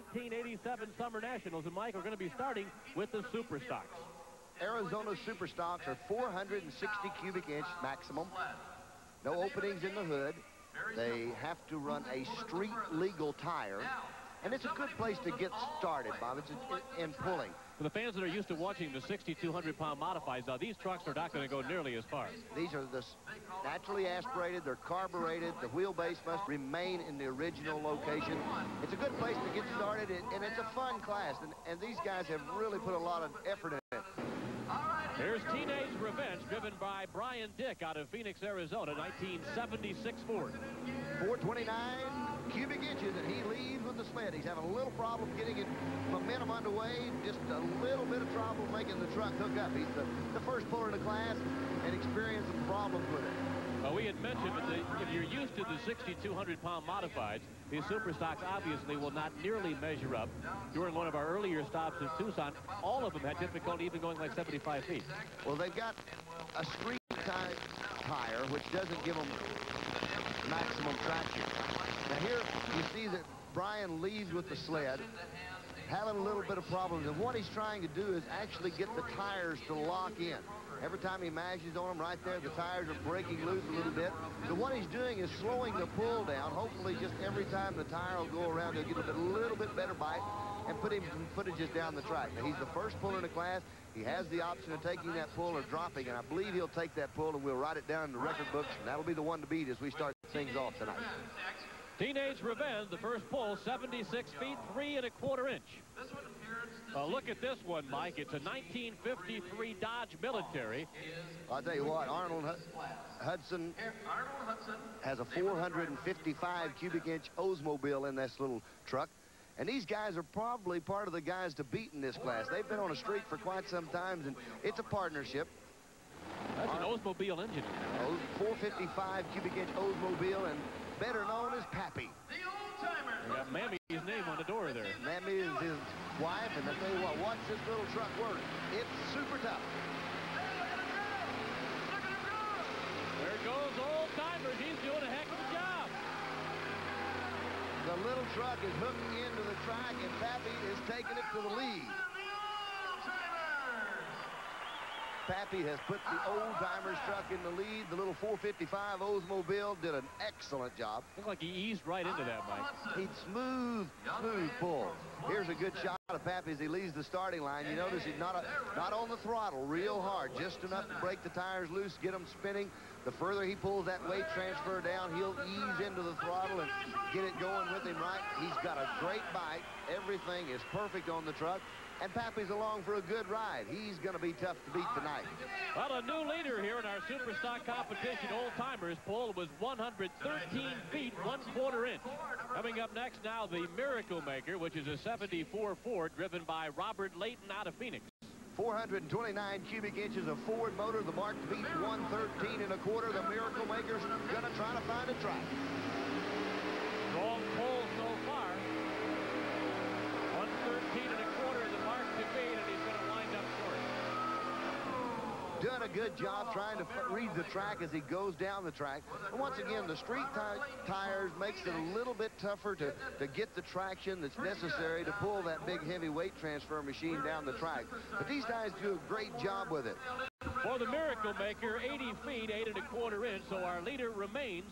1987 Summer Nationals. And Mike, we're going to be starting with the Super Stocks. Arizona Super Stocks are 460 cubic inch maximum. No openings in the hood. They have to run a street legal tire. And it's a good place to get started, Bob. It's in pulling. For the fans that are used to watching the 6,200-pound modifieds, now these trucks are not going to go nearly as far. These are naturally aspirated. They're carbureted. The wheelbase must remain in the original location. It's a good place to get started, and it's a fun class. And these guys have really put a lot of effort in it. Here's Teenage Revenge, driven by Brian Dick out of Phoenix, Arizona, 1976 Ford. 429 cubic inches, and he leads with the sled. He's having a little problem getting it momentum underway, just a little bit of trouble making the truck hook up. He's the first puller in the class and experiencing problems with it. Well, we had mentioned that if you're used to the 6,200-pound modifieds, these Super Stocks obviously will not nearly measure up. During one of our earlier stops in Tucson, all of them had difficulty even going like 75 feet. Well, they've got a street tire, which doesn't give them maximum traction. Now here you see that Brian leads with the sled, having a little bit of problems, and what he's trying to do is actually get the tires to lock in. Every time he mashes on them right there, the tires are breaking loose a little bit. So what he's doing is slowing the pull down. Hopefully just every time the tire will go around, he'll get a little bit better bite and put him some footages down the track. Now, he's the first puller in the class. He has the option of taking that pull or dropping, and I believe he'll take that pull, and we'll write it down in the record books, and that'll be the one to beat as we start things off tonight. Teenage Revenge, the first pull, 76 feet, 3 1/4 inch. Look at this one, Mike. It's a 1953 Dodge Military. I'll tell you what, Arnold Hudson has a 455 cubic inch Oldsmobile in this little truck. And these guys are probably part of the guys to beat in this class. They've been on a streak for quite some time, and it's a partnership. That's an Oldsmobile engine. 455 cubic inch Oldsmobile, and better known as Pappy. We got Mammy's name on the door there. Mammy is his wife, and I tell you what, watch this little truck work. It's super tough. There goes Old Timers. He's doing a heck of a job. The little truck is hooking into the track, and Pappy is taking it to the lead. Pappy has put the Old Timers truck in the lead. The little 455 Oldsmobile did an excellent job. Looked like he eased right into that, Mike. He's smooth pull. Here's a good shot of Pappy as he leaves the starting line. You notice he's not on the throttle real hard, just enough to break the tires loose, get them spinning. The further he pulls that weight transfer down, he'll ease into the throttle and get it going with him right. He's got a great bite. Everything is perfect on the truck. And Pappy's along for a good ride. He's going to be tough to beat tonight. Well, a new leader here in our Super Stock competition, Old Timers pull, was 113 feet, 1/4 inch. Coming up next now, the Miracle Maker, which is a 74 Ford driven by Robert Layton out of Phoenix. 429 cubic inches of Ford motor. The mark to beat 113 1/4. The Miracle Maker's going to try to find a track. Strong pull so far. 113 1/4 is the mark to beat, and he's going to wind up short. Doing a good job trying to read the track as he goes down the track. And once again, the street tires makes it a little bit tougher to get the traction that's necessary to pull that big heavy weight transfer machine down the track. But these guys do a great job with it. For the Miracle Maker, 80 feet, 8 1/4 inch, so our leader remains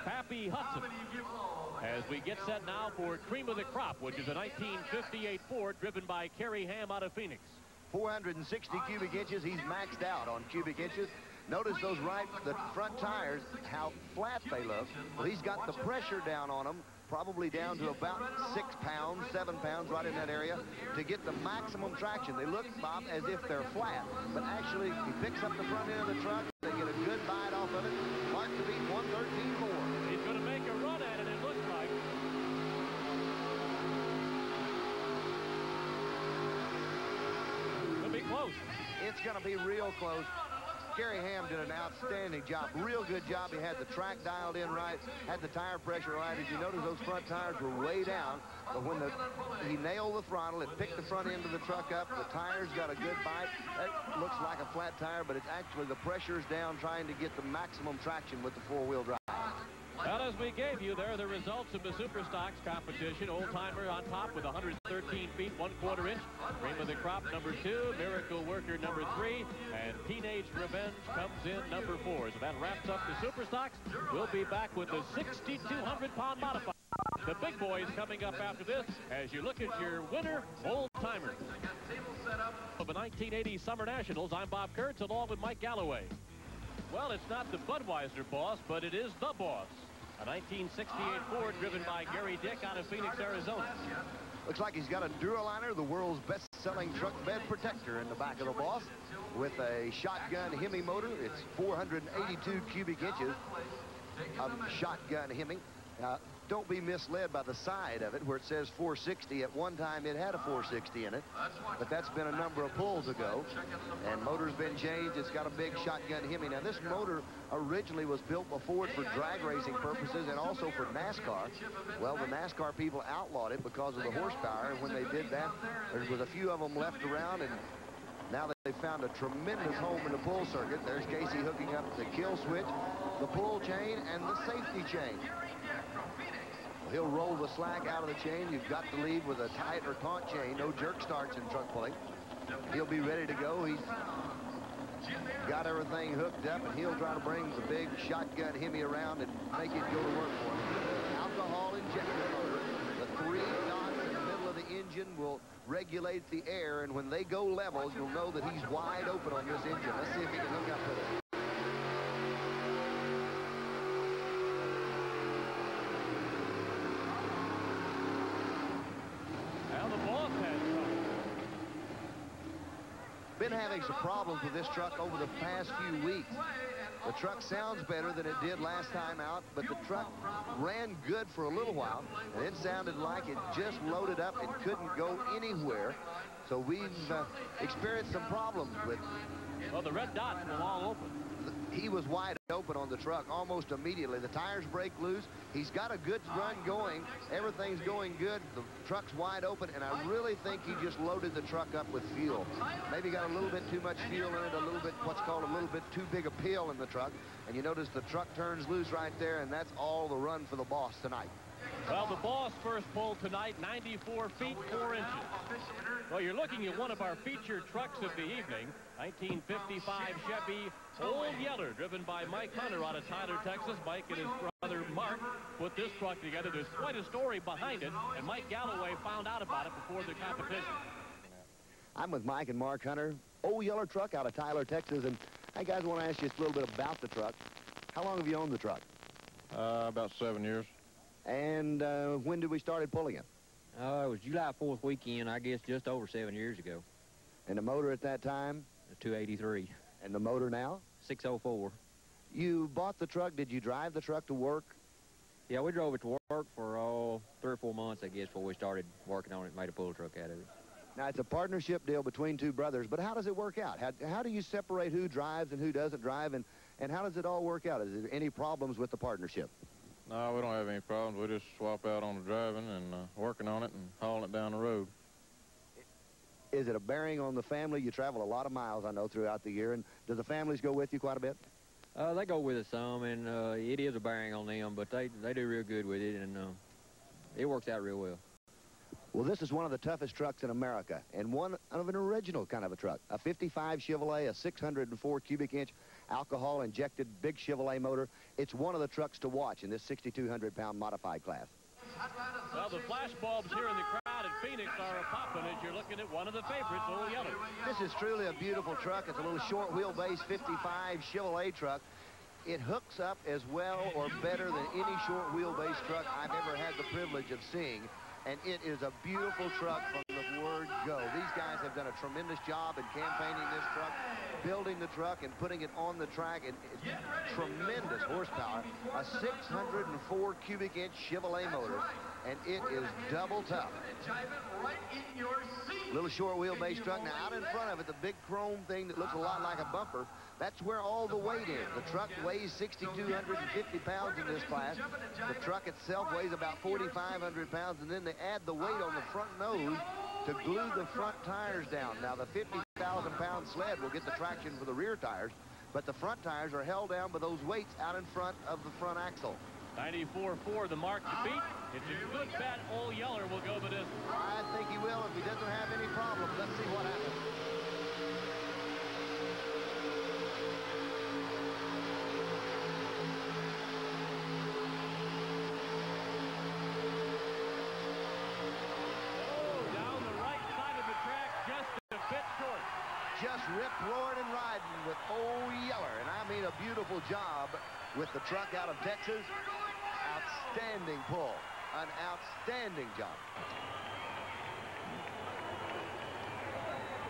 Pappy Hudson. As we get set now for Cream of the Crop, which is a 1958 Ford driven by Kerry Ham out of Phoenix. 460 cubic inches. He's maxed out on cubic inches. Notice the front tires, how flat they look. Well, he's got the pressure down on them, probably down to about 6 pounds, 7 pounds, right in that area, to get the maximum traction. They look, Bob, as if they're flat, but actually he picks up the front end of the truck. They get a good bite off of it. Mark to beat 113.4. He's going to make a run at it, it looks like. It'll be close. It's going to be real close. Kerry Ham did an outstanding job. Real good job. He had the track dialed in right, had the tire pressure right. As you notice, those front tires were way down. But when he nailed the throttle, it picked the front end of the truck up. The tires got a good bite. That looks like a flat tire, but it's actually the pressure's down trying to get the maximum traction with the four-wheel drive. Well, as we gave you, there are the results of the Super Stocks competition. Old Timer on top with 113 feet, 1/4 inch. Cream of the Crop, number 2. Miracle Worker, number 3. And Teenage Revenge comes in number 4. So that wraps up the Super Stocks. We'll be back with the 6,200-pound modified. The big boys coming up after this as you look at your winner, Old Timer. Of the 1980 Summer Nationals, I'm Bob Kurtz along with Mike Galloway. Well, it's not the Budweiser boss, but it is the boss. A 1968 Ford driven by Gary Dick out of Phoenix, Arizona. Looks like he's got a Duraliner, the world's best-selling truck bed protector, in the back of the boss with a shotgun Hemi motor. It's 482 cubic inches of shotgun Hemi. Don't be misled by the side of it where it says 460. At one time it had a 460 in it, but that's been a number of pulls ago, and motor's been changed. It's got a big shotgun Hemi. Now this motor originally was built before for drag racing purposes and also for NASCAR. Well, the NASCAR people outlawed it because of the horsepower, and when they did that, there was a few of them left around, and now they've found a tremendous home in the pull circuit. There's Casey hooking up the kill switch, the pull chain, and the safety chain. He'll roll the slack out of the chain. You've got to leave with a tight or taut chain. No jerk starts in truck pulling. He'll be ready to go. He's got everything hooked up, and he'll try to bring the big shotgun Hemi around and make it go to work for him. Alcohol injector motor. The 3 dots in the middle of the engine will regulate the air, and when they go level, you'll know that he's wide open on this engine. Let's see if he can hook up with it. Been having some problems with this truck over the past few weeks. The truck sounds better than it did last time out, but the truck ran good for a little while, and it sounded like it just loaded up and couldn't go anywhere. So we've experienced some problems with it. Well, the red dots were all open. He was wide open on the truck almost immediately. The tires break loose. He's got a good run going. Everything's going good. The truck's wide open, and I really think he just loaded the truck up with fuel. Maybe got a little bit too much fuel in it, a little bit, what's called a little bit too big a pill in the truck. And you notice the truck turns loose right there, and that's all the run for the boss tonight. Well, the boss first pull tonight, 94 feet, 4 inches. Well, you're looking at one of our featured trucks of the evening, 1955 Chevy Old Yeller, driven by Mike Hunter out of Tyler, Texas. Mike and his brother Mark put this truck together. There's quite a story behind it, and Mike Galloway found out about it before the competition. I'm with Mike and Mark Hunter. Old Yeller truck out of Tyler, Texas, and hey, guys, I want to ask you just a little bit about the truck. How long have you owned the truck? About 7 years. And when did we started pulling it? It was July 4th weekend, I guess just over 7 years ago. And the motor at that time? 283. And the motor now? 604. You bought the truck. Did you drive the truck to work? Yeah, we drove it to work for 3 or 4 months, I guess, before we started working on it and made a pull truck out of it. Now, it's a partnership deal between two brothers, but how does it work out? How do you separate who drives and who doesn't drive, and how does it all work out? Is there any problems with the partnership? No, we don't have any problems. We just swap out on the driving and working on it and hauling it down the road. Is it a bearing on the family? You travel a lot of miles, I know, throughout the year. And do the families go with you quite a bit? They go with us some, and it is a bearing on them, but they do real good with it, and it works out real well. Well, this is one of the toughest trucks in America, and one of an original kind of a truck. A 55 Chevrolet, a 604 cubic inch alcohol-injected big Chevrolet motor. It's one of the trucks to watch in this 6,200-pound modified class. Well, the flash bulbs here in the crowd at Phoenix are popping as you're looking at one of the favorites, Old Yeller. This is truly a beautiful truck. It's a little short wheelbase 55 Chevrolet truck. It hooks up as well or better than any short wheelbase truck I've ever had the privilege of seeing. And it is a beautiful truck from the word go. These guys have done a tremendous job in campaigning this truck, building the truck and putting it on the track. And it's tremendous horsepower, a 604 cubic inch Chevrolet motor, and it is double tough. Little short wheelbase truck. Now out in front of it, the big chrome thing that looks a lot like a bumper, that's where all the weight is. The truck weighs 6,250 pounds in this class. The truck itself weighs about 4,500 pounds, and then they add the weight on the front nose to glue the front tires down. Now, the 50,000-pound sled will get the traction for the rear tires, but the front tires are held down by those weights out in front of the front axle. 94.4 the mark to beat. It's a good bet. Ole Yeller will go the distance. I think he will if he doesn't have any problems. Let's see what happens. Just ripped, roaring, and riding with Ole Yeller. And I mean a beautiful job with the truck out of Texas. Outstanding pull. An outstanding job.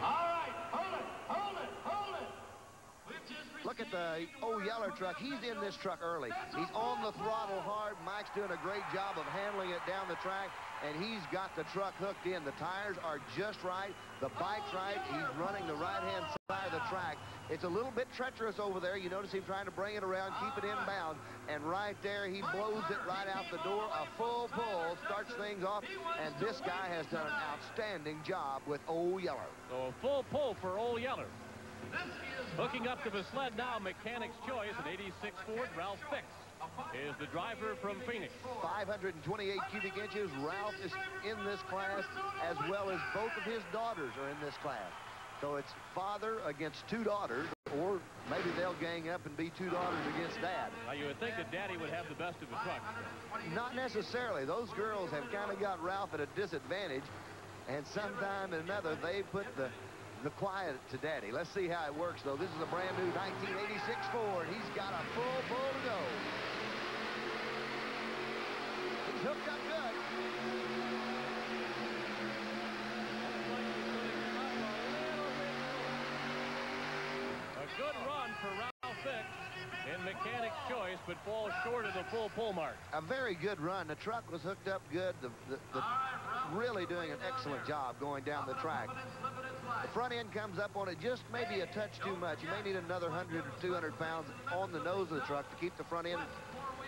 All right, hold it, hold it, hold it. Look at the Ole Yeller truck. He's in this truck early. He's on the throttle hard. Mike's doing a great job of handling it down the track, and he's got the truck hooked in. The tires are just right. The bike's right. He's running the right-hand side of the track. It's a little bit treacherous over there. You notice him trying to bring it around, keep it inbound, and right there he blows it right out the door. A full pull starts things off, and this guy has done an outstanding job with Ole Yeller. So a full pull for Ole Yeller. Hooking up to the sled now, Mechanic's Choice, an 86 Ford. Ralph Fix is the driver from Phoenix. 528 cubic inches. Ralph is in this class, as well as both of his daughters are in this class. So it's father against two daughters, or maybe they'll gang up and be two daughters against dad. Now, you would think that Daddy would have the best of the truck. Not necessarily. Those girls have kind of got Ralph at a disadvantage, and sometime or another they put the quiet to Daddy. Let's see how it works, though. This is a brand new 1986 Ford. He's got a full pull to go. He's hooked up good. A good run for Ralph Fix in Mechanic's Choice, but falls short of the full pull mark. A very good run. The truck was hooked up good. Really doing an excellent job going down the track. The front end comes up on it just maybe a touch too much. You may need another 100 or 200 pounds on the nose of the truck to keep the front end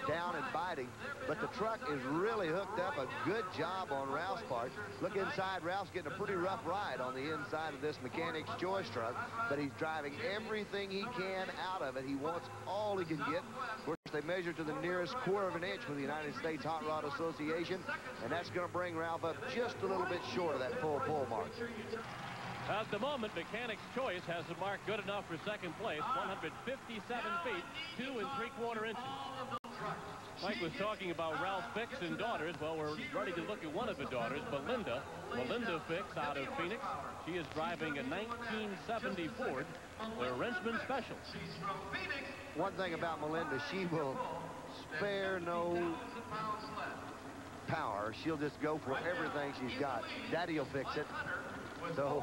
down and biting. But the truck is really hooked up. A good job on Ralph's part. Look inside. Ralph's getting a pretty rough ride on the inside of this Mechanic's Choice truck, but he's driving everything he can out of it. He wants all he can get. Of course, they measure to the nearest quarter of an inch with the United States Hot Rod Association, and that's going to bring Ralph up just a little bit short of that full pull mark. At the moment, Mechanic's Choice has a mark good enough for second place, 157 feet, 2 3/4 inches. Mike was talking about Ralph Fix and daughters. Well, we're ready to look at one of the daughters, Melinda Fix out of Phoenix. She is driving a 1970 Ford, the Wrenchman Special. One thing about Melinda, she will spare no power. She'll just go for everything she's got. Daddy will fix it. So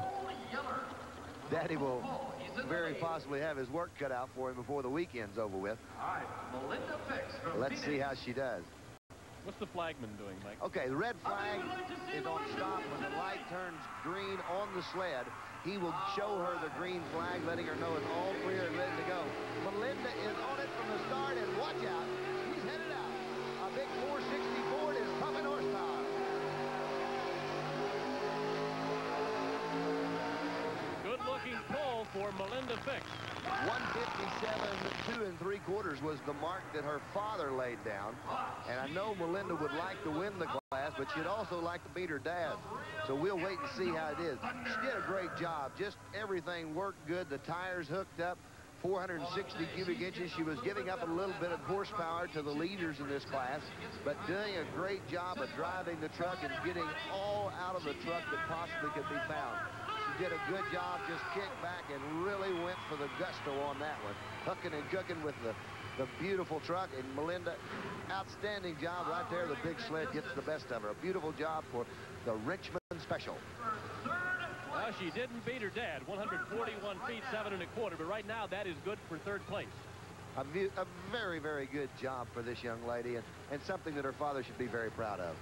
Daddy will very possibly have his work cut out for him before the weekend's over with. All right, Melinda Fix. Let's see how she does. What's the flagman doing, Mike? Okay, the red flag is on stop. When the light turns green on the sled, he will show her the green flag, letting her know it's all clear and ready to go. Melinda is on it from the start, and watch out. He's headed out. A big 460 Ford is pumping horsepower. Good-looking pull for Melinda Fix. 157 2 3/4 was the mark that her father laid down. And I know Melinda would like to win the class, but she'd also like to beat her dad. So we'll wait and see how it is. She did a great job. Just everything worked good. The tires hooked up. 460 cubic inches. She was giving up a little bit of horsepower to the leaders in this class, but doing a great job of driving the truck and getting all out of the truck that possibly could be found. She did a good job, just kicked back and really went for the gusto on that one. Hooking and cooking with the beautiful truck. And Melinda, outstanding job right there. The big sled gets the best of her. A beautiful job for the Wrenchman Special. Well, she didn't beat her dad, 141 feet, 7 1/4, but right now that is good for third place. A very, very good job for this young lady, and something that her father should be very proud of.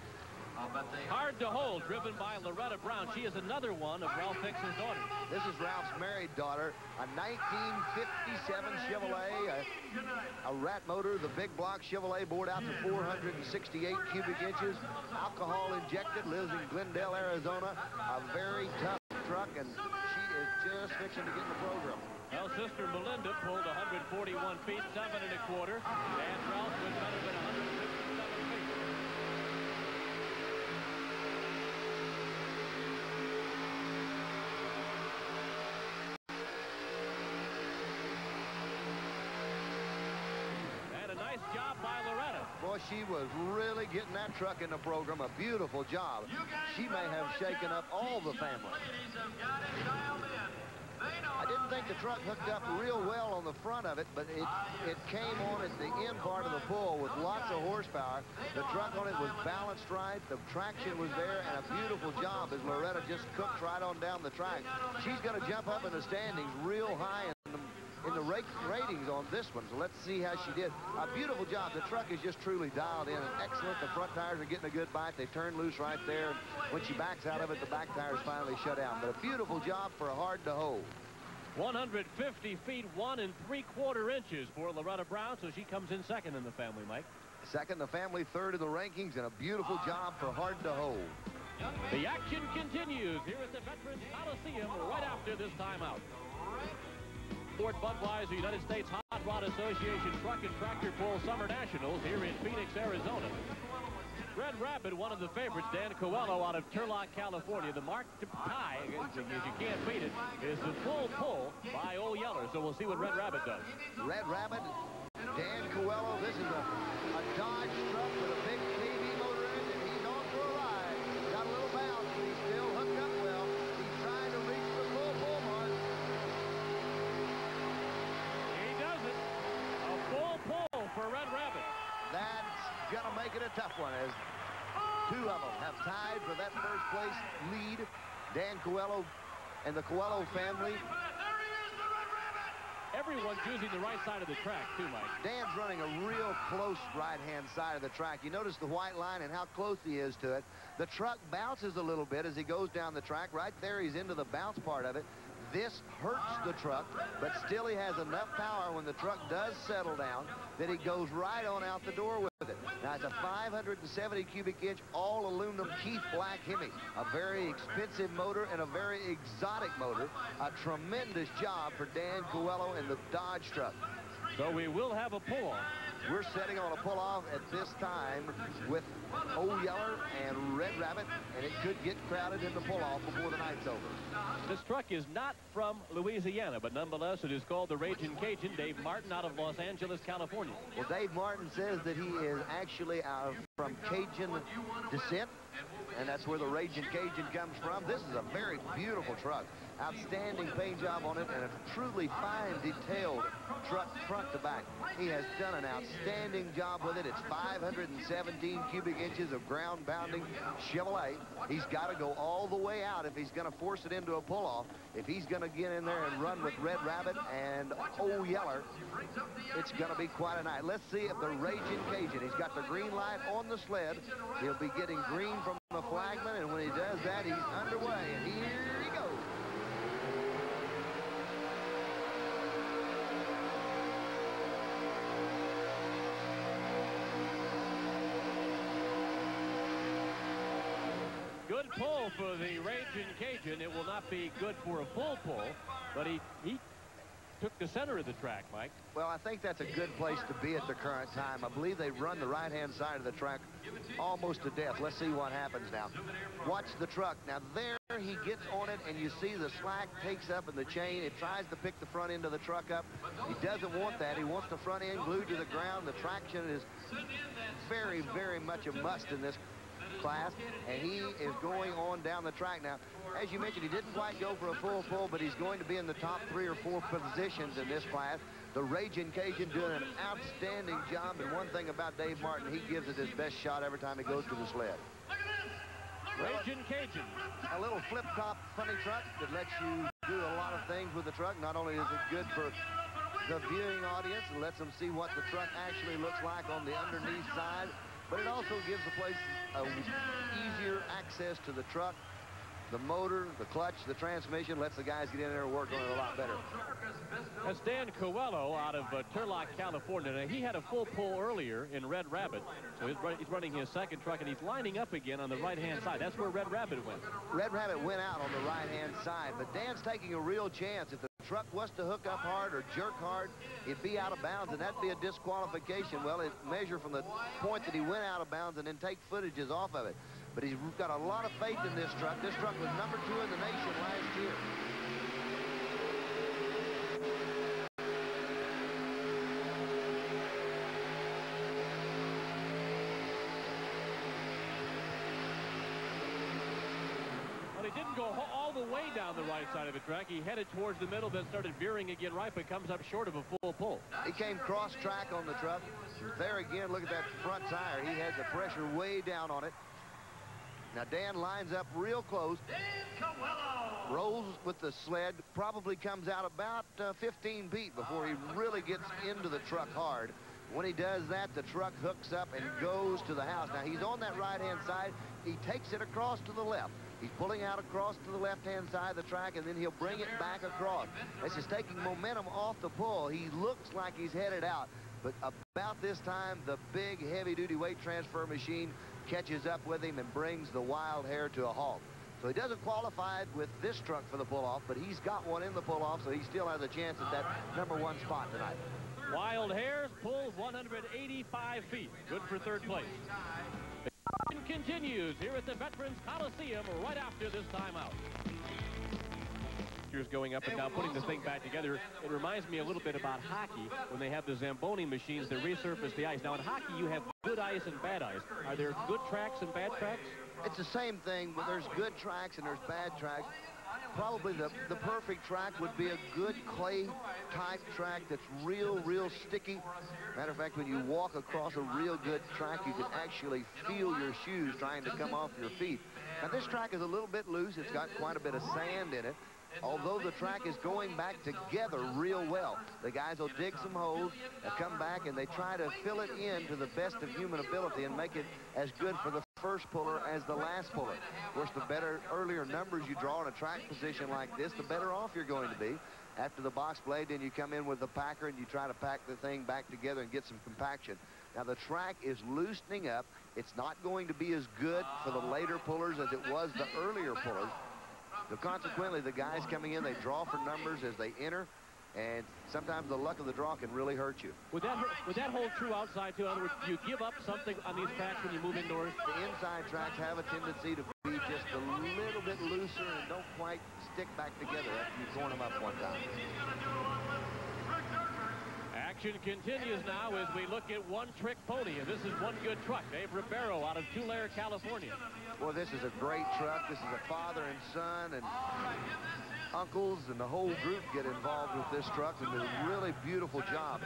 Hard to hold, driven by Loretta Brown. She is another one of Ralph Fix's daughters. This is Ralph's married daughter, a 1957 Chevrolet, a rat motor, the big block Chevrolet, bored out to 468 cubic inches, alcohol injected, lives in Glendale, Arizona. A very tough truck, and she is just fixing to get in the program. Well, sister Melinda pulled 141 feet, 7 1/4, and Ralph was better than 150. Boy, she was really getting that truck in the program. A beautiful job. She may have shaken up all the family. I didn't think the truck hooked up real well on the front of it, but it came on at the end part of the pull with lots of horsepower. The truck on it was balanced right. The traction was there, and a beautiful job as Loretta just cooked right on down the track. She's going to jump up in the standings real high in the ratings on this one, so let's see how she did. A beautiful job. The truck is just truly dialed in and excellent. The front tires are getting a good bite. They turn loose right there. When she backs out of it, the back tires finally shut down. But a beautiful job for a hard to hold. 150 feet 1 3/4 inches for Loretta Brown, so she comes in second in the family, Mike. Second, the family, third in the rankings, and a beautiful job for hard to hold. The action continues here at the Veterans Coliseum right after this timeout. Ford Budweiser United States Hot Rod Association Truck and Tractor Pull Summer Nationals here in Phoenix, Arizona. Red Rabbit, one of the favorites, Dan Coelho out of Turlock, California. The mark to tie, as you can't beat it, is the full pull by Old Yeller. So we'll see what Red Rabbit does. Red Rabbit, Dan Coelho. This is a Dodge truck with a big KV motor in it, and he's on for a ride. Got a little bounce, but he's still hooked up well. He's trying to reach the full pull mark. He does it. A full pull for Red Rabbit. That's gonna make it a tough one, as two of them have tied for that first place lead. Dan Coelho and the Coelho family. Everyone's using the right side of the track, too, Mike. Dan's running a real close right-hand side of the track. You notice the white line and how close he is to it. The truck bounces a little bit as he goes down the track. Right there, he's into the bounce part of it. This hurts the truck, but still he has enough power when the truck does settle down that he goes right on out the door with it. Now, it's a 570 cubic inch all aluminum Keith Black Hemi, a very expensive motor and a very exotic motor. A tremendous job for Dan Coelho and the Dodge truck. So we will have a pull-off. We're setting on a pull-off at this time with Old Yeller and Red Rabbit, and it could get crowded in the pull-off before the night's over. This truck is not from Louisiana, but nonetheless it is called the Ragin' Cajun. Dave Martin out of Los Angeles, California. Well, Dave Martin says that he is actually from Cajun descent, and that's where the Ragin' Cajun comes from. This is a very beautiful truck. Outstanding paint job on it, and a truly fine, detailed truck front to back. He has done an outstanding job with it. It's 517 cubic inches of ground-bounding Chevrolet. He's got to go all the way out if he's going to force it into a pull-off. If he's going to get in there and run with Red Rabbit and Old Yeller, it's going to be quite a night. Let's see if the Ragin' Cajun, he's got the green light on the sled. He'll be getting green from the flagman, and when he does that, he's underway, and here he goes. Good pull for the Ragin' Cajun. It will not be good for a full pull, but he took the center of the track, Mike. Well, I think that's a good place to be at the current time. I believe they've run the right-hand side of the track almost to death. Let's see what happens now. Watch the truck. Now, there he gets on it, and you see the slack takes up in the chain. It tries to pick the front end of the truck up. He doesn't want that. He wants the front end glued to the ground. The traction is very, very much a must in this class, and he is going on down the track now. As you mentioned, he didn't quite go for a full pull, but he's going to be in the top 3 or 4 positions in this class. The Ragin' Cajun doing an outstanding job, and one thing about Dave Martin, he gives it his best shot every time he goes to the sled. Ragin' Cajun. A little flip-top funny truck that lets you do a lot of things with the truck. Not only is it good for the viewing audience, it lets them see what the truck actually looks like on the underneath side, but it also gives the place easier access to the truck, the motor, the clutch, the transmission. Lets the guys get in there and work on it a lot better. That's Dan Coelho out of Turlock, California. Now, he had a full pull earlier in Red Rabbit, so he's running his second truck, and he's lining up again on the right-hand side. That's where Red Rabbit went. Red Rabbit went out on the right-hand side, but Dan's taking a real chance. If the truck was to hook up hard or jerk hard, it'd be out of bounds, and that'd be a disqualification. Well, it measure from the point that he went out of bounds and then take footages off of it. But he's got a lot of faith in this truck. This truck was number 2 in the nation last year. didn't go all the way down the right side of the track. He headed towards the middle, then started veering again right, but comes up short of a full pull. He came cross track on the truck. There again, look at that front tire. He had the pressure way down on it. Now Dan lines up real close, rolls with the sled, probably comes out about 15 feet before he really gets into the truck hard. When he does that, the truck hooks up and goes to the house. Now he's on that right-hand side. He takes it across to the left. He's pulling out across to the left-hand side of the track, and then he'll bring it back across. This is taking momentum off the pull. He looks like he's headed out, but about this time, the big heavy-duty weight transfer machine catches up with him and brings the Wild Hare to a halt. So he doesn't qualify with this truck for the pull-off, but he's got one in the pull-off, so he still has a chance at that #1 spot tonight. Wild Hares pull 185 feet. Good for third place. The action continues here at the Veterans Coliseum right after this timeout. Going up and down, putting the thing back together. It reminds me a little bit about hockey when they have the Zamboni machines that resurface the ice. Now in hockey, you have good ice and bad ice. Are there good tracks and bad tracks? It's the same thing, but there's good tracks and there's bad tracks. Probably the perfect track would be a good clay type track that's real sticky. Matter of fact, when you walk across a real good track, you can actually feel your shoes trying to come off your feet. Now this track is a little bit loose. It's got quite a bit of sand in it. Although the track is going back together real well. The guys will dig some holes, they'll come back, and they try to fill it in to the best of human ability and make it as good for the first puller as the last puller. Of course, the earlier numbers you draw in a track position like this, the better off you're going to be. After the box blade, then you come in with the packer and you try to pack the thing back together and get some compaction. Now, the track is loosening up. It's not going to be as good for the later pullers as it was the earlier pullers. So consequently, the guys coming in, they draw for numbers as they enter, and sometimes the luck of the draw can really hurt you. Would that hold true outside, too? In other words, do you give up something on these tracks when you move indoors? The inside tracks have a tendency to be just a little bit looser and don't quite stick back together after you torn them up one time. Action continues now as we look at One Trick Pony, and this is one good truck. Dave Ribeiro out of Tulare, California. Well, this is a great truck. This is a father and son and uncles and the whole group get involved with this truck and do a really beautiful job.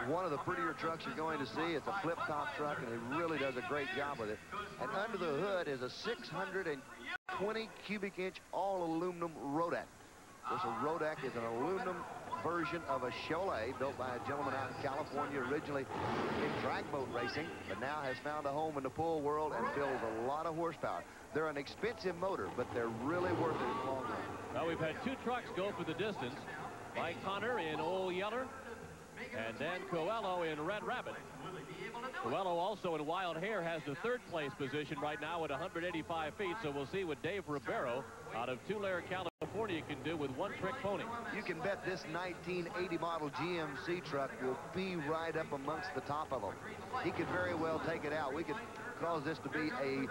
One of the prettier trucks you're going to see. It's a flip-top truck, and he really does a great job with it. And under the hood is a 620 cubic inch all-aluminum Rodak. Of course, a Rodak is an aluminum version of a Chevrolet built by a gentleman out in California, originally in drag boat racing, but now has found a home in the pool world and builds a lot of horsepower. They're an expensive motor, but they're really worth it in the long run. Well, we've had two trucks go for the distance. Mike Connor in Old Yeller, and Dan Coelho in Red Rabbit. Coelho also in Wild Hare has the third place position right now at 185 feet, so we'll see what Dave Ribeiro out of Tulare, California can do with One Trick Pony. You can bet this 1980 model GMC truck will be right up amongst the top of them. He could very well take it out. We could cause this to be a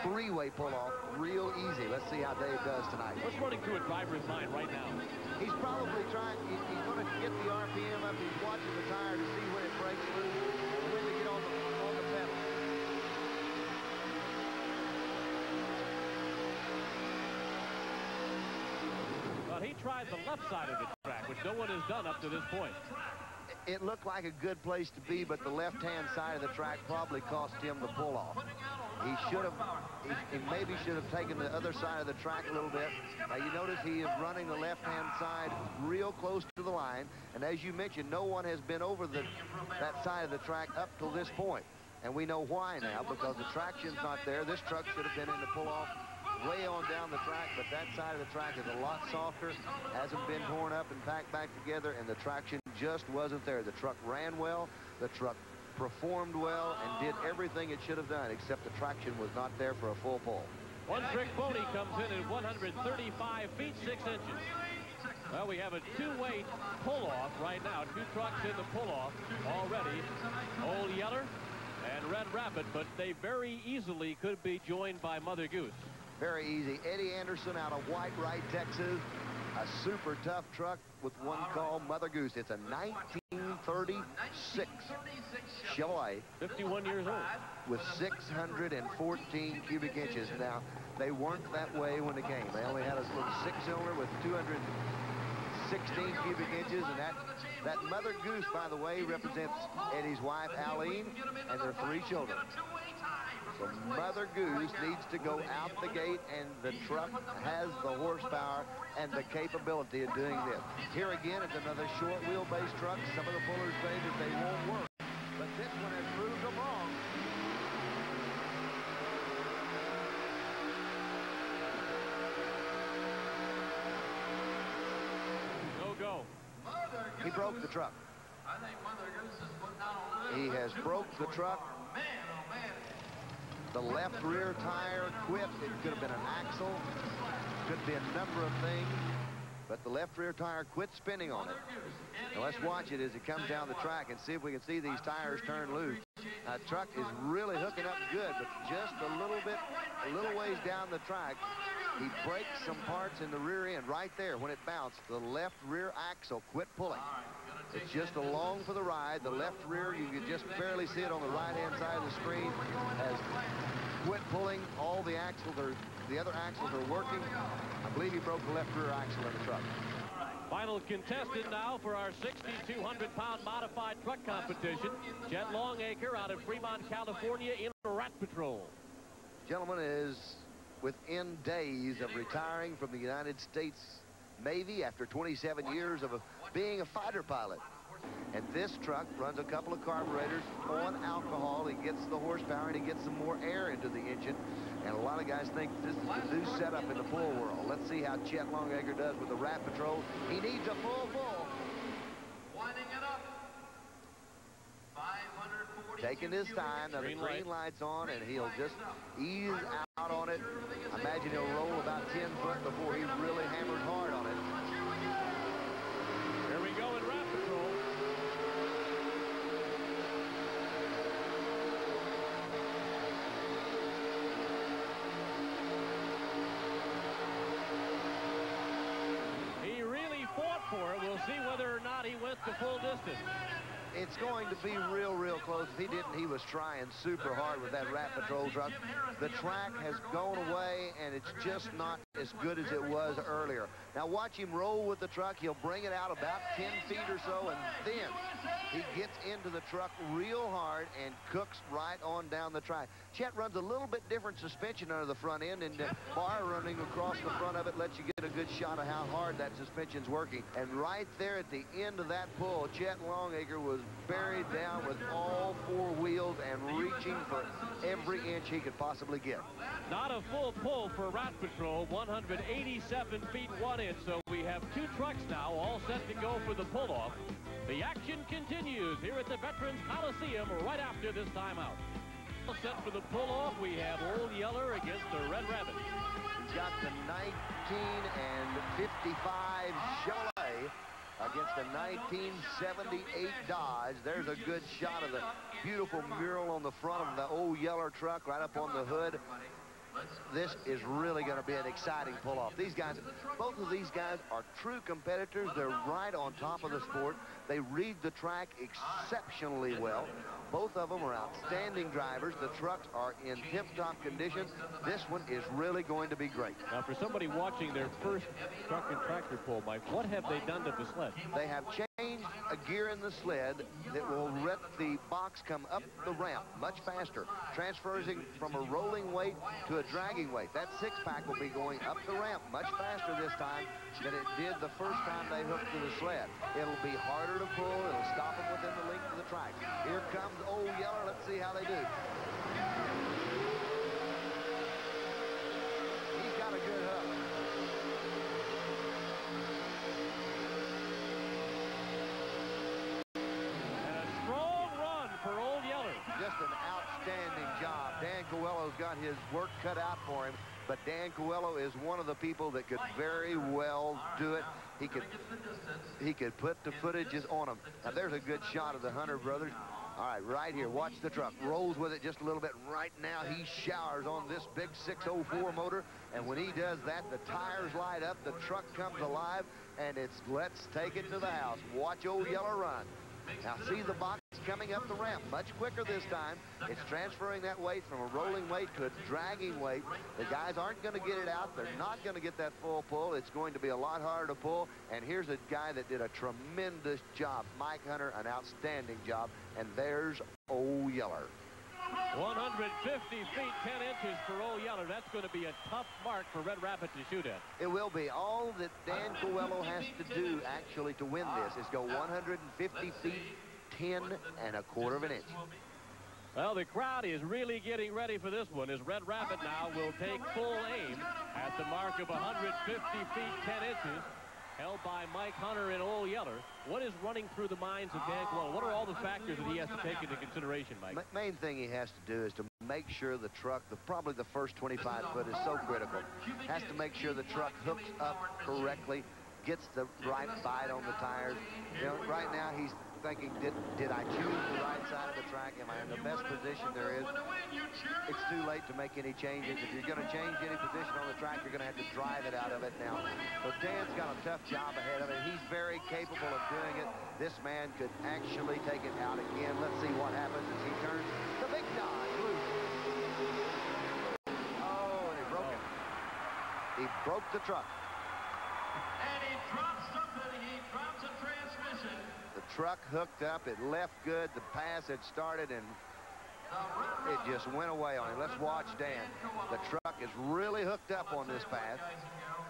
three-way pull-off real easy. Let's see how Dave does tonight. What's running through a driver's mind right now? He's probably trying, he's going to get the RPM up. He's watching the tire to see when it breaks loose and when to get on the pedal. Well, he tried the left side of the track, which no one has done up to this point. It looked like a good place to be, but the left-hand side of the track probably cost him the pull-off. He should have, he maybe should have taken the other side of the track a little bit. Now, you notice he is running the left-hand side real close to the line, and as you mentioned, no one has been over that side of the track up till this point. And we know why now, because the traction's not there. This truck should have been in the pull-off way on down the track, but that side of the track is a lot softer, hasn't been torn up and packed back together, and the traction just wasn't there. The truck ran well, the truck performed well, and did everything it should have done, except the traction was not there for a full pull. One Trick Pony comes in at 135 feet 6 inches. Well, we have a two-way pull-off right now. Two trucks in the pull-off already. Old Yeller and Red Rabbit, but they very easily could be joined by Mother Goose. Very easy. Eddie Anderson out of White Wright, Texas. A super tough truck with one called Mother Goose. It's a 1936 Chevrolet. 51 years old. With 614 cubic inches. Now, they weren't that way when they came. They only had a little six-cylinder with 216 cubic inches, and that Mother Goose, by the way, represents Eddie's wife, Aline, and their 3 children. So Mother Goose needs to go out the gate, and the truck has the horsepower and the capability of doing this. Here again, it's another short wheelbase truck. Some of the pullers say that they won't work, but this one has proved them wrong. No go. He broke the truck. He has broke the truck. The left rear tire quit. It could have been an axle. Could be a number of things. But the left rear tire quit spinning on it. Now let's watch it as it comes down the track and see if we can see these tires turn loose. The truck is really hooking up good, but just a little ways down the track, he breaks some parts in the rear end right there. When it bounced, the left rear axle quit pulling. It's just along for the ride. The left rear, you can just barely see it on the right-hand side of the screen, has quit pulling. All the axles the other axles are working. I believe he broke the left rear axle in the truck. Final contestant now for our 6,200-pound modified truck competition. Chet Longacre out of Fremont, California in Rat Patrol. Gentleman is within days of retiring from the United States Navy after 27 years of being a fighter pilot. And this truck runs a couple of carburetors on alcohol. He gets the horsepower and he gets some more air into the engine. And a lot of guys think this is the new setup in the pull world. Let's see how Chet Longacre does with the Rat Patrol. He needs a full. Winding it up. Taking his time. Now the green light's on, and he'll just ease out on it. I imagine he'll roll about 10 foot before he really hammers hard on it. Here we go in Rat Patrol. He really fought for it. We'll see whether or not he went the full distance. It's going to be real close. If he didn't, he was trying super hard with that Rat Patrol truck. The track has gone away, and it's just not as good as it was earlier. Now watch him roll with the truck. He'll bring it out about 10 feet or so, and then he gets into the truck real hard and cooks right on down the track. Chet runs a little bit different suspension under the front end, and the bar running across the front of it lets you get a good shot of how hard that suspension's working. And right there at the end of that pull, Chet Longacre was buried down with all 4 wheels and reaching for every inch he could possibly get. Not a full pull for Rat Patrol, 187 feet 1 inch. So we have 2 trucks now all set to go for the pull-off. The action continues here at the Veterans Coliseum right after this timeout. Set for the pull-off, we have Old Yeller against the Red Rabbit. He's got the 1955 Chevrolet against the 1978 Dodge. There's a good shot of the beautiful mural on the front of the Old Yeller truck right up on the hood. This is really going to be an exciting pull-off. These guys, both of these guys are true competitors. They're right on top of the sport. They read the track exceptionally well. Both of them are outstanding drivers. The trucks are in tip-top condition. This one is really going to be great. Now, for somebody watching their first truck and tractor pull, Mike, what have they done to the sled? They have changed a gear in the sled that will let the box come up the ramp much faster, transferring from a rolling weight to a dragging weight. That 6-pack will be going up the ramp much faster this time than it did the first time they hooked to the sled. It'll be harder to pull. It'll stop them within the length of the track. Here comes Old Yeller. Let's see how they do. He's got a good hook. And a strong run for Old Yeller. Just an outstanding job. Dan Coelho's got his work cut out for him, but Dan Coelho is one of the people that could very well do it. He could put the footages on them. Now there's a good shot of the Hunter brothers. All right, right here, watch the truck. Rolls with it just a little bit. Right now, he showers on this big 604 motor, and when he does that, the tires light up, the truck comes alive, and it's let's take it to the house. Watch Old Yeller run. Now, see the box coming up the ramp much quicker this time. It's transferring that weight from a rolling weight to a dragging weight. The guys aren't going to get it out. They're not going to get that full pull. It's going to be a lot harder to pull. And here's a guy that did a tremendous job. Mike Hunter, an outstanding job. And there's Old Yeller. 150 feet, 10 inches for Old Yeller. That's going to be a tough mark for Red Rapids to shoot at. It will be. All that Dan Coelho has to do, actually, to win this is go 150 feet, 10¼ of an inch. Well, the crowd is really getting ready for this one as Red Rapids now will take full aim at the mark of 150 feet, 10 inches. Held by Mike Hunter and Old Yeller. What is running through the minds of Dan Coelho? What are all the factors that he has to take into consideration, Mike? Main thing he has to do is to make sure the truck, probably the first 25 foot is so critical. Has to make sure the truck hooks up correctly, gets the right bite on the tires. You know, right now he's thinking, did I choose the right side of the track? Am I in the best position there is? It's too late to make any changes. If you're going to change any position on the track, you're going to have to drive it out of it now. So Dan's got a tough job ahead of it. He's very capable of doing it. This man could actually take it out again. Let's see what happens as he turns the big dog loose. Oh, and he broke it. He broke the truck. And he drops something. He drops a transmission. The truck hooked up. It left good. The pass had started, and it just went away on him. Let's watch Dan. The truck is really hooked up on this pass.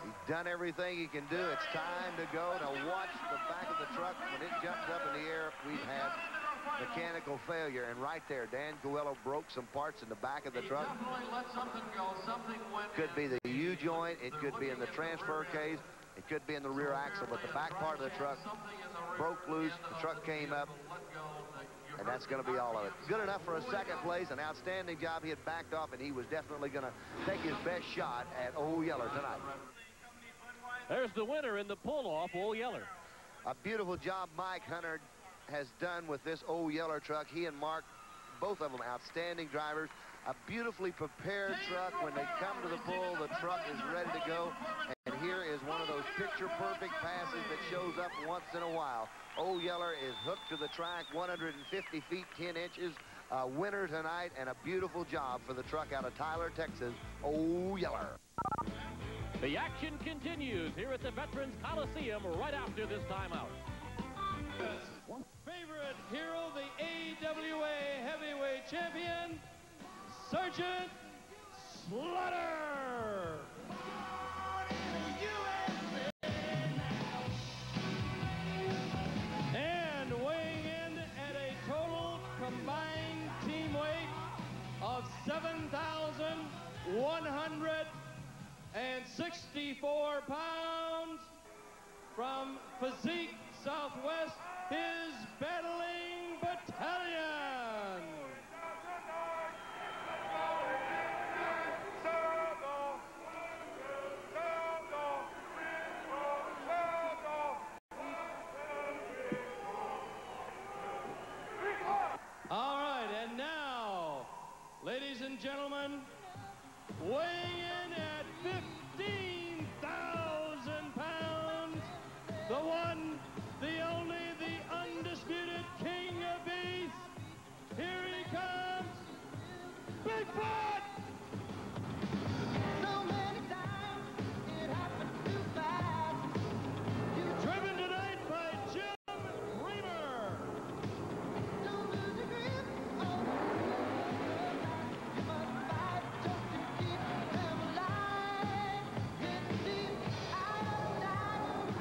He's done everything he can do. It's time to go. Now watch the back of the truck. When it jumps up in the air, we've had mechanical failure. And right there, Dan Coelho broke some parts in the back of the truck. Could be the U-joint. It could be in the transfer case. It could be in the rear axle. But the back part of the truck broke loose. The truck came up. And that's going to be all of it. Good enough for a second place. An outstanding job. He had backed off, and he was definitely going to take his best shot at Old Yeller tonight. There's the winner in the pull-off, Old Yeller. A beautiful job Mike Hunter has done with this Old Yeller truck. He and Mark, both of them outstanding drivers. A beautifully prepared truck. When they come to the pull, the truck is ready to go. And here is one of those picture-perfect passes that shows up once in a while. Old Yeller is hooked to the track, 150 feet, 10 inches. Winner tonight, and a beautiful job for the truck out of Tyler, Texas, Old Yeller. The action continues here at the Veterans Coliseum right after this timeout. Favorite hero, the AWA heavyweight champion, Sergeant Slaughter. And weighing in at a total combined team weight of 7,164 pounds, from Physique Southwest, his battling battalion. All right, and now, ladies and gentlemen, weighing in at 15,000 pounds, the one, the only, the undisputed king of beasts. Here he comes, Bigfoot! So many times it happened too fast. Driven tonight by Jim Reamer. Don't lose your grip. You must fight just to keep them alive. Get deep out of diamond.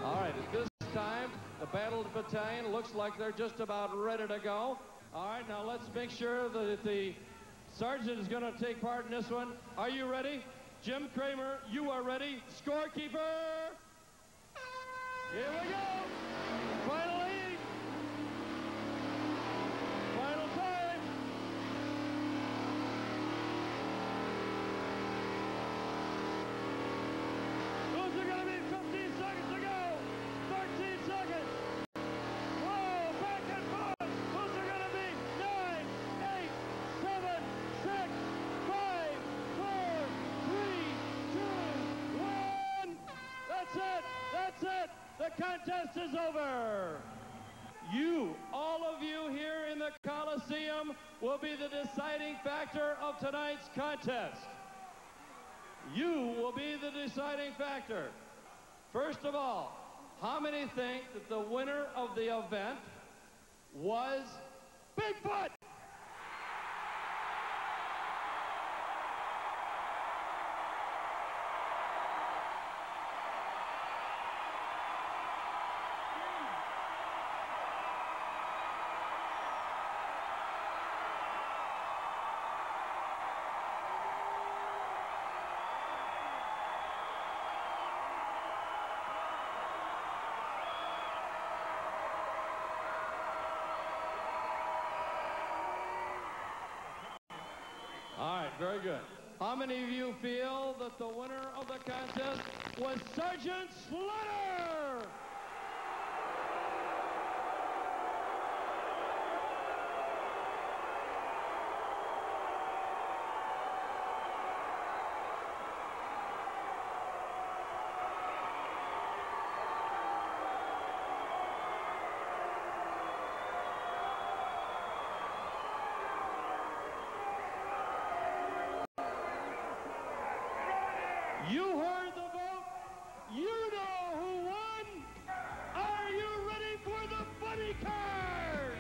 All right, at this time, the battle battalion looks like they're just about ready to go. All right, now let's make sure that the sergeant is going to take part in this one. Are you ready? Jim Kramer, you are ready. Scorekeeper. Here we go. Finally. contest is over. You, all of you here in the Coliseum, will be the deciding factor of tonight's contest. You will be the deciding factor. First of all, how many think that the winner of the event was Bigfoot? All right, very good. How many of you feel that the winner of the contest was Sergeant Slaughter? You heard the vote. You know who won. Are you ready for the funny cars?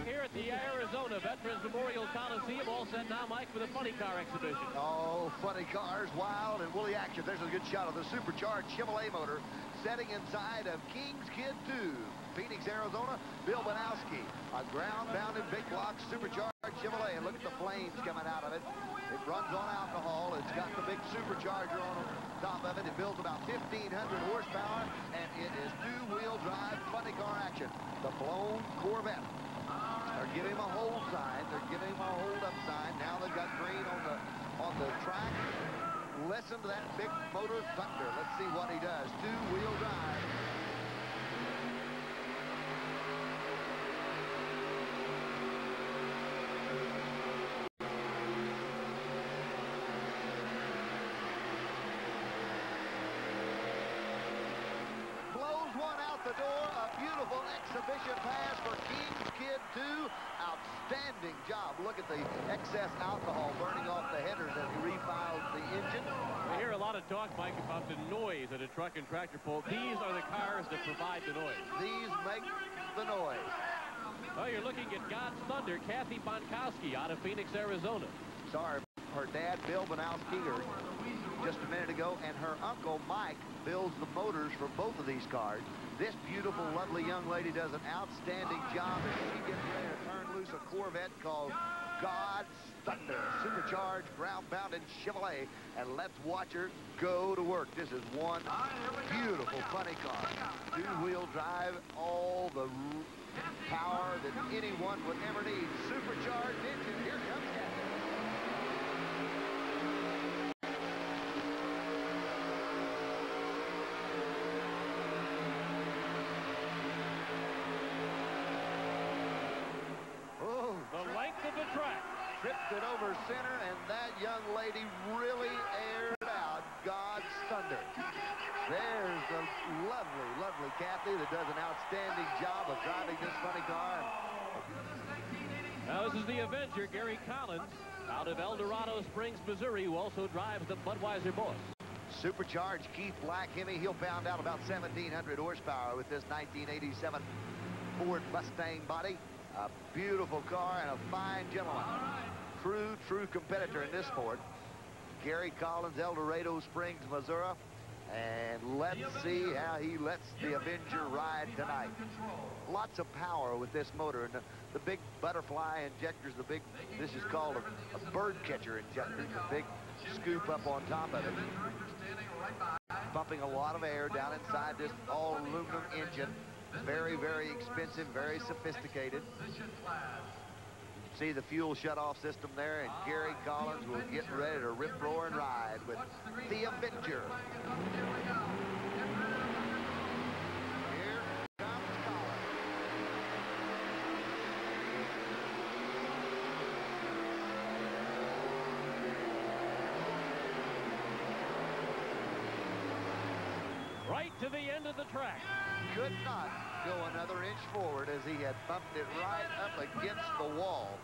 Here at the Arizona Veterans Memorial Coliseum, all set now, Mike, for the funny car exhibition. Oh, funny cars, wild and woolly action. There's a good shot of the supercharged Chevrolet motor setting inside of King's Kid 2. Phoenix, Arizona, Bill Banowski. A ground-bounded big block supercharged Chevrolet. And look at the flames coming out of it. It runs on alcohol. It's got the big supercharger on top of it. It builds about 1,500 horsepower, and it is two-wheel drive funny car action. The blown Corvette. They're giving him a hold sign. They're giving him a hold-up sign. Now they've got green on the track. Listen to that big motor thunder. Let's see what he does. Two-wheel drive. Blows one out the door. A beautiful exhibition pass for King's Kid 2. Outstanding job. Look at the excess alcohol burning off the headers as he refiles the engine. We hear a lot of talk, Mike, about the noise at a truck and tractor pull. These are the cars that provide the noise. These make the noise. Oh, you're looking at God's Thunder, Kathy Bonkowski out of Phoenix, Arizona. Sorry, her dad, Bill Banowski, just a minute ago, and her uncle, Mike, builds the motors for both of these cars. This beautiful, lovely young lady does an outstanding job as she gets ready to turn loose a Corvette called God's Thunder, supercharged, ground-bounded Chevrolet, and let's watch her go to work. This is one beautiful, funny car. Two-wheel drive, all the power that anyone would ever need. Supercharged engine. Here comes Kathy. Tripped it over center, and that young lady really aired out God's Thunder. There's the lovely, lovely Kathy that does an outstanding job of driving this funny car. Now, this is the Avenger, Gary Collins, out of El Dorado Springs, Missouri, who also drives the Budweiser Boss. Supercharged Keith Black Hemi. He'll pound out about 1,700 horsepower with this 1987 Ford Mustang body. A beautiful car and a fine gentleman. True competitor in this sport. Gary Collins, El Dorado Springs, Missouri. And let's see how he lets the Avenger ride tonight. Lots of power with this motor. And the big butterfly injectors, this is called a bird catcher injector. The big scoop up on top of it. Pumping a lot of air down inside this all-aluminum engine. Very, very expensive, very sophisticated. See the fuel shut-off system there, and Gary Collins will get ready to rip, roar, and ride with the Avenger. Here comes Collins. right to the end of the track. Could not go another inch forward as he had bumped it right up against the wall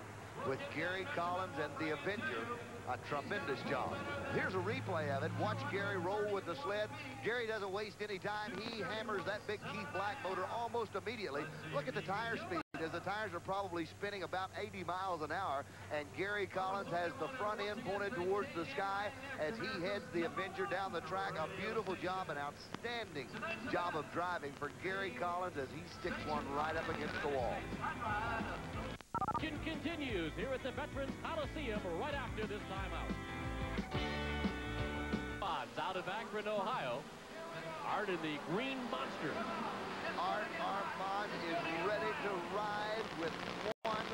with Gary Collins and the Avenger. A tremendous job. Here's a replay of it. Watch Gary roll with the sled. Gary doesn't waste any time. He hammers that big Keith Black motor almost immediately. Look at the tire speed, as the tires are probably spinning about 80 miles an hour, and Gary Collins has the front end pointed towards the sky as he heads the Avenger down the track. A beautiful job, an outstanding job of driving for Gary Collins as he sticks one right up against the wall. Action continues here at the Veterans Coliseum right after this timeout. Out of Akron, Ohio, Art in the Green Monster. Art Armand is ready to ride with one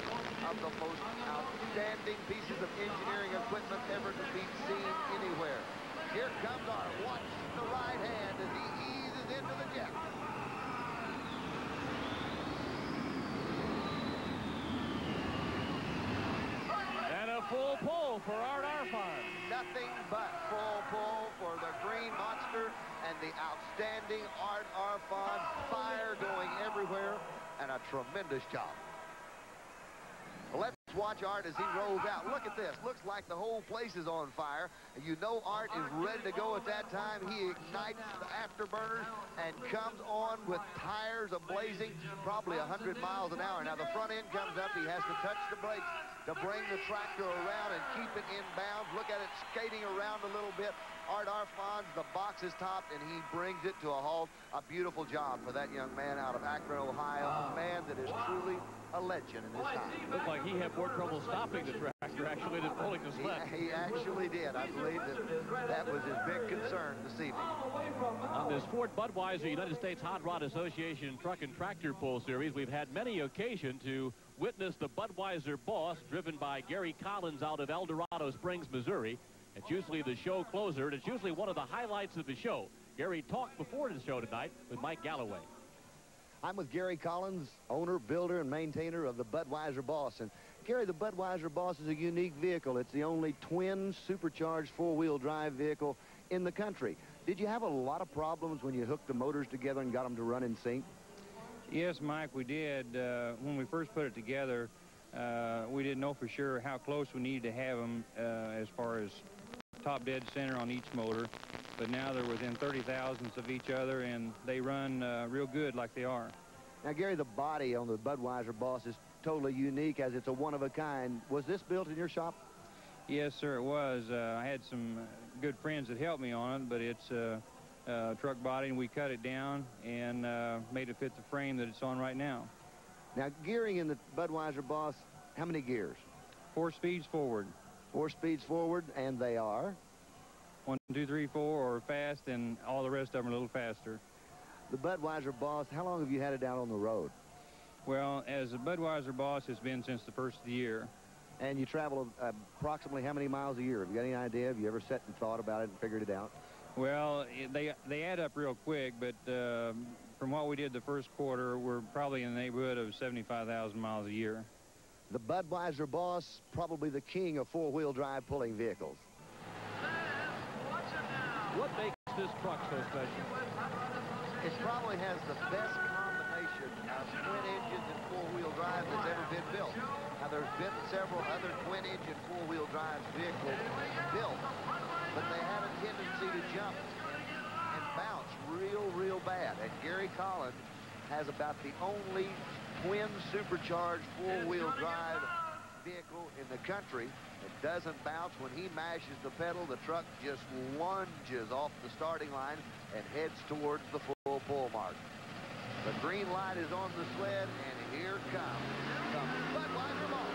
of the most outstanding pieces of engineering equipment ever to be seen anywhere. Here comes Art. Watch the right hand as he eases into the jet. And a full pull for Art Armand. Nothing but full pull for the Green Monster and the outstanding Art Armand. Fire going everywhere and a tremendous job. Let's watch Art as he rolls out. Look at this. Looks like the whole place is on fire. You know Art is ready to go at that time. He ignites the afterburners and comes on with tires ablazing, probably 100 miles an hour. Now the front end comes up. He has to touch the brakes to bring the tractor around and keep it in bounds. Look at it skating around a little bit. Art Armand, the box is topped, and he brings it to a halt. A beautiful job for that young man out of Akron, Ohio. A man that is truly a legend in his time. Looked like he had more trouble stopping the tractor, actually, than pulling the sled. He actually did. I believe that was his big concern this evening. On this Ford Budweiser United States Hot Rod Association Truck and Tractor Pull Series, we've had many occasions to witness the Budweiser Boss, driven by Gary Collins out of El Dorado Springs, Missouri. It's usually the show closer, and it's usually one of the highlights of the show. Gary talked before the show tonight with Mike Galloway. I'm with Gary Collins, owner, builder, and maintainer of the Budweiser Boss. And Gary, the Budweiser Boss is a unique vehicle. It's the only twin supercharged four-wheel drive vehicle in the country. Did you have a lot of problems when you hooked the motors together and got them to run in sync? Yes, Mike, we did. When we first put it together, we didn't know for sure how close we needed to have them as far as top dead center on each motor. But now they're within 30 thousandths of each other, and they run real good like they are. Now, Gary, the body on the Budweiser Boss is totally unique as it's a one-of-a-kind. Was this built in your shop? Yes, sir, it was. I had some good friends that helped me on it, but it's a truck body, and we cut it down and made it fit the frame that it's on right now. Now, gearing in the Budweiser Boss, how many gears? 4 speeds forward. 4 speeds forward, and they are? 1, 2, 3, 4, or fast, and all the rest of them are a little faster. The Budweiser Boss, how long have you had it out on the road? Well, as a Budweiser Boss, it's been since the first of the year. And you travel approximately how many miles a year? Have you got any idea? Have you ever sat and thought about it and figured it out? Well, they add up real quick, but from what we did the first quarter, we're probably in the neighborhood of 75,000 miles a year. The Budweiser Boss, probably the king of four-wheel drive pulling vehicles. What makes this truck so special? It probably has the best combination of twin engines and four-wheel drive that's ever been built. Now, there's been several other twin-engine four-wheel drive vehicles built, but they have a tendency to jump and bounce real bad. And Gary Collins has about the only twin supercharged four-wheel drive vehicle in the country. It doesn't bounce. When he mashes the pedal, the truck just lunges off the starting line and heads towards the full pull mark. The green light is on the sled, and here comes the Budweiser Boss.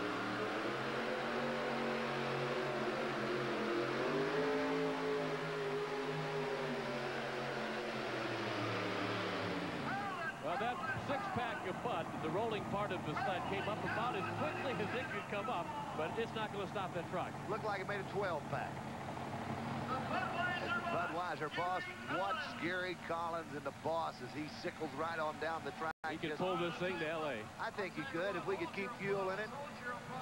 Well, that six-pack of Bud, the rolling part of the sled, came up about as quickly as it could come up, but it's not going to stop that truck. Looked like it made a 12-pack. Budweiser Boss, watch Gary Collins and the Boss as he sickles right on down the track. He can pull this thing to L.A. I think he could if we could keep fuel in it.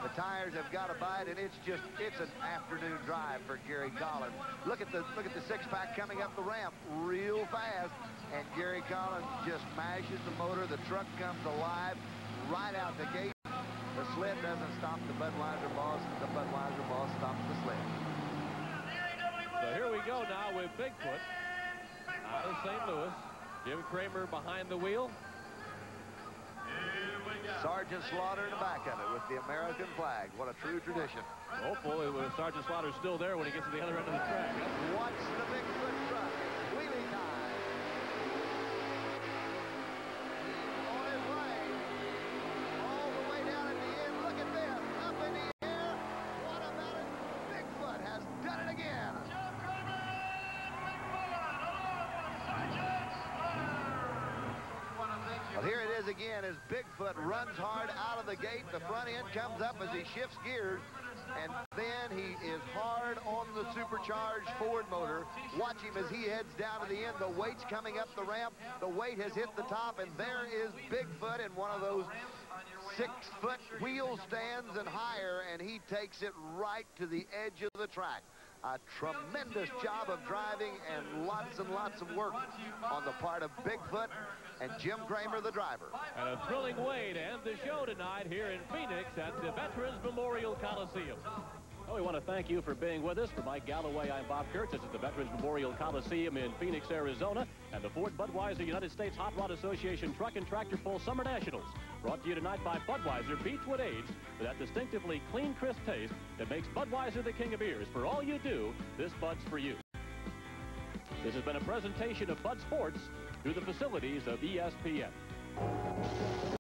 The tires have got to bite, and it's an afternoon drive for Gary Collins. Look at the six-pack coming up the ramp real fast, and Gary Collins just mashes the motor. The truck comes alive right out the gate. The sled doesn't stop the Budweiser boss. The Budweiser boss stops the sled. So here we go now with Bigfoot out of St. Louis. Jim Kramer behind the wheel. Sergeant Slaughter in the back of it with the American flag. What a true tradition. Hopefully, Sergeant Slaughter's still there when he gets to the other end of the track. Watch the Bigfoot truck. Wheelie time. On his way. All the way down at the end. Look at this. Up in the air. What about it? Bigfoot has done it again. Well, here it is again as Bigfoot runs hard out of the gate. The front end comes up as he shifts gears, and then he is hard on the supercharged Ford motor. Watch him as he heads down to the end. The weight's coming up the ramp. The weight has hit the top, and there is Bigfoot in one of those 6-foot wheel stands and higher, and he takes it right to the edge of the track. A tremendous job of driving and lots of work on the part of Bigfoot and Jim Kramer, the driver. And a thrilling way to end the show tonight here in Phoenix at the Veterans Memorial Coliseum. Well, we want to thank you for being with us. For Mike Galloway, I'm Bob Kurtz. This is the Veterans Memorial Coliseum in Phoenix, Arizona, and the Ford Budweiser United States Hot Rod Association Truck and Tractor Pull Summer Nationals. Brought to you tonight by Budweiser Beechwood Aged, for that distinctively clean, crisp taste that makes Budweiser the king of beers. For all you do, this Bud's for you. This has been a presentation of Bud Sports through the facilities of ESPN.